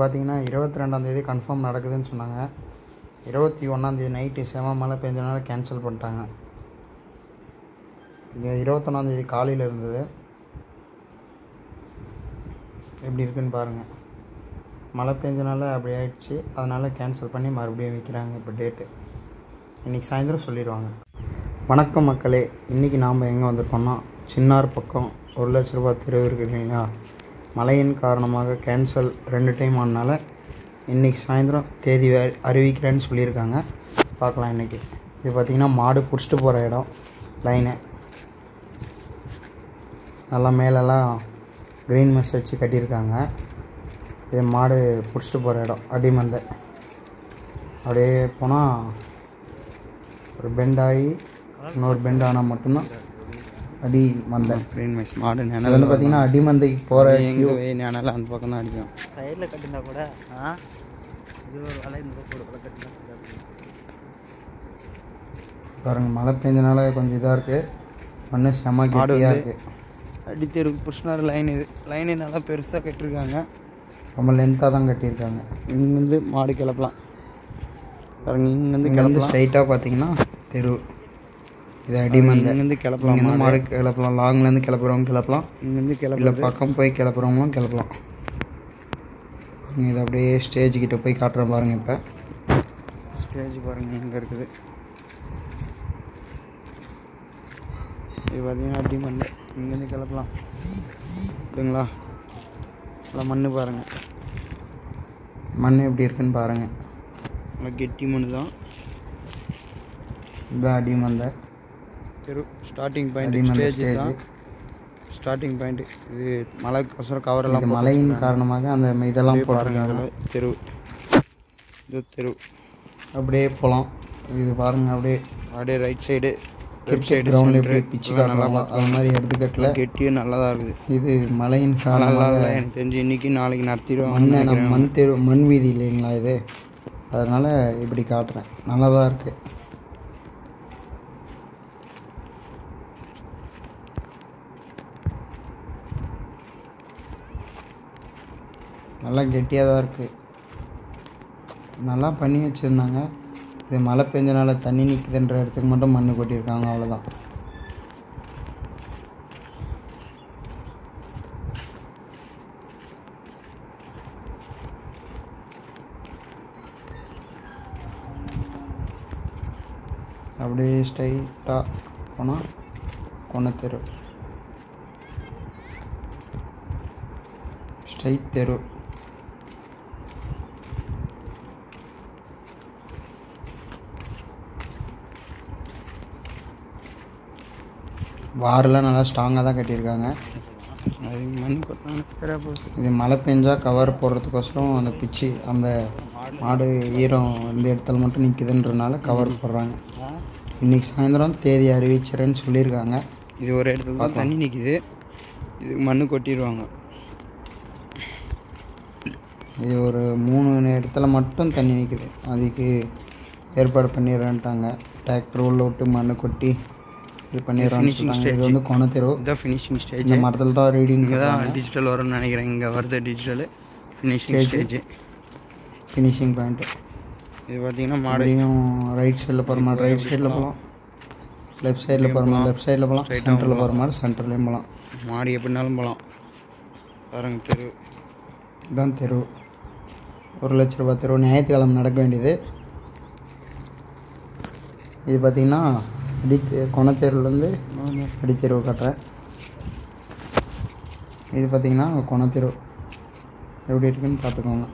பார்த்தீங்கன்னா 22ஆந்தேதி கன்ஃபார்ம் நடக்குதுன்னு சொன்னாங்க. 21ஆந்தேதி நைட்டு செம மழை பெஞ்சனால கேன்சல் பண்ணிட்டாங்க. இங்கே 21ஆந்தேதி காலையில் இருந்தது. எப்படி இருக்குன்னு பாருங்கள். மழை பெஞ்சனால அப்படி ஆயிடுச்சு. அதனால் கேன்சல் பண்ணி மறுபடியும் வைக்கிறாங்க. இப்போ டேட்டு இன்றைக்கி சாயந்தரம் சொல்லிடுவாங்க. வணக்கம் மக்களே, இன்றைக்கி நாம் எங்கே வந்திருக்கோம்னா சின்னார் பக்கம் 1 லட்ச ரூபா தெருவு இருக்குது இல்லைங்களா. மழையின் காரணமாக கேன்சல் 2 டைம் ஆனனால இன்றைக்கி சாயந்தரம் தேதி அறிவிக்கிறேன்னு சொல்லியிருக்காங்க. பார்க்கலாம் இன்றைக்கி. இது பார்த்திங்கன்னா மாடு பிடிச்சிட்டு போகிற இடம். லைனு நல்லா மேலெல்லாம் க்ரீன் மெஷ் வச்சு கட்டியிருக்காங்க. இது மாடு பிடிச்சிட்டு போகிற இடம். அடிமந்தை அப்படியே போனால் ஒரு பெண்ட் ஆகி இன்னொரு பெண்ட் ஆனால் மட்டும்தான் அடி மந்தை. க்ரீன் மெஷ் மாடு நினைவு வந்து பார்த்திங்கன்னா அடிமந்தைக்கு போகிற எங்கே நினைல அந்த பக்கம் தான் அடிக்கும். சைடில் கட்டினா கூட இது ஒரு வலை இந்த பக்கம் கட்டினா பாருங்கள். மழை பெஞ்சனால கொஞ்சம் இதாக இருக்குது. மண்ணு செம கட்டியாக இருக்குது. அடித்தெருக்கு புஷ்னார் லைன். இது லைனு நல்லா பெருசாக கட்டியிருக்காங்க. ரொம்ப லென்த்தாக தான் கட்டியிருக்காங்க. இங்கேருந்து மாடு கிளப்பலாம் பாருங்கள். இங்கேருந்து கிளம்பி ஸ்ட்ரைட்டாக பார்த்தீங்கன்னா தெரு. இது அடிமந்தை. இங்கேருந்து கிளப்பலாம். இங்கேருந்து மாடு கிளப்பலாம். லாங்லேருந்து கிளப்புறவங்க கிளப்பலாம். இங்கேருந்து இல்லை பக்கம் போய் கிளப்புறவங்களும் கிளப்பலாம். இது அப்படியே ஸ்டேஜ்கிட்ட போய் காட்டுறேன் பாருங்கள். இப்போ ஸ்டேஜ் பாருங்கள் எங்கே இருக்குது. இது பார்த்தீங்கன்னா அடிமந்தை. இங்கேருந்து கிளப்பலாம் ஓகேங்களா. நல்லா மண் பாருங்கள். மண் எப்படி இருக்குன்னு பாருங்கள். நல்லா கெட்டி மண் தான். இதுதான் அடிமந்தை தெரு. ஸ்டார்டிங் பாயிண்ட் ஸ்டேஜ் தான் ஸ்டார்டிங் பாயிண்ட். இது மழைக்கோசரம் கவரெல்லாம் மழையின் காரணமாக அந்த இதெல்லாம் போட்டிருக்காங்க. தெரு இது தெரு. அப்படியே போகலாம். இது பாருங்கள். அப்படியே ரைட் சைடு கிரவுண்டில் எப்படி பிச்சு காட்டலாம் அது மாதிரி எடுத்துக்கட்டில் கெட்டியும் நல்லா தான் இருக்குது. இது மழையின் காரணமாக எனக்கு தெரிஞ்சு இன்றைக்கி நாளைக்கு நடத்திடுவாங்க. மண் தெரு மண் வீதி இல்லைங்களா இது. அதனால் இப்படி காட்டுறேன். நல்லா தான் இருக்குது. நல்லா கெட்டியாக தான் இருக்குது. நல்லா பண்ணி வச்சுருந்தாங்க. இது மழை பெஞ்சனால தண்ணி நிற்குதுன்ற இடத்துக்கு மட்டும் மண் கொட்டியிருக்காங்க. அவ்வளோதான். அப்படியே ஸ்ட்ரைட்டாக போனால் கொணத்தெரு. ஸ்ட்ரைட் தெரு. வாரெல்லாம் நல்லா ஸ்ட்ராங்காக தான் கட்டியிருக்காங்க. அது மண் கொட்டாங்க. இது மழை பெஞ்சால் கவர் போடுறதுக்கோசரம் அந்த பிச்சு அந்த மாடு ஈரம் இந்த இடத்துல மட்டும் நிற்குதுன்றனால கவர் போடுறாங்க. இன்றைக்கி சாயந்தரம் தேதி அறிவிச்சிறேன்னு சொல்லியிருக்காங்க. இது ஒரு இடத்துல தான் தண்ணி நிற்கிது. இதுக்கு மண் கொட்டிடுவாங்க. இது ஒரு 3 இடத்துல மட்டும் தண்ணி நிற்குது. அதுக்கு ஏற்பாடு பண்ணிடுறேன்ட்டாங்க. டிராக்டர் உள்ள விட்டு மண் கொட்டி இது பண்ணிடுறாங்க. இது வந்து கொணத்தெரு. இதுதான் ஃபினிஷிங் ஸ்டேஜ். இந்த மரத்தில் தான் ரீடிங் தான் டிஜிட்டல் வரும்னு நினைக்கிறேன். இங்கே வருது digital finishing stage. Finishing point. இது பார்த்திங்கன்னா மாடையும் ரைட் சைடில் போகிற மாதிரி ரைட் சைடில் போகலாம். லெஃப்ட் சைடில் போகிற மாதிரி லெஃப்ட் சைடில் போகலாம். சென்டரில் போகிற மாதிரி சென்டர்லேயும் போகலாம். மாடு எப்படினாலும் போகலாம். பாருங்கள் தெரு. இதுதான் தெரு. 1 லட்ச ரூபா தெரு. ஞாயிற்றுக்கிழமை நடக்க வேண்டியது. இது பார்த்திங்கன்னா கொணத்தெருவுலேருந்து அடித்தெருவு காட்டுறேன். இது பார்த்திங்கன்னா கொணத்தெரு எப்படி இருக்குன்னு பார்த்துக்கோங்க.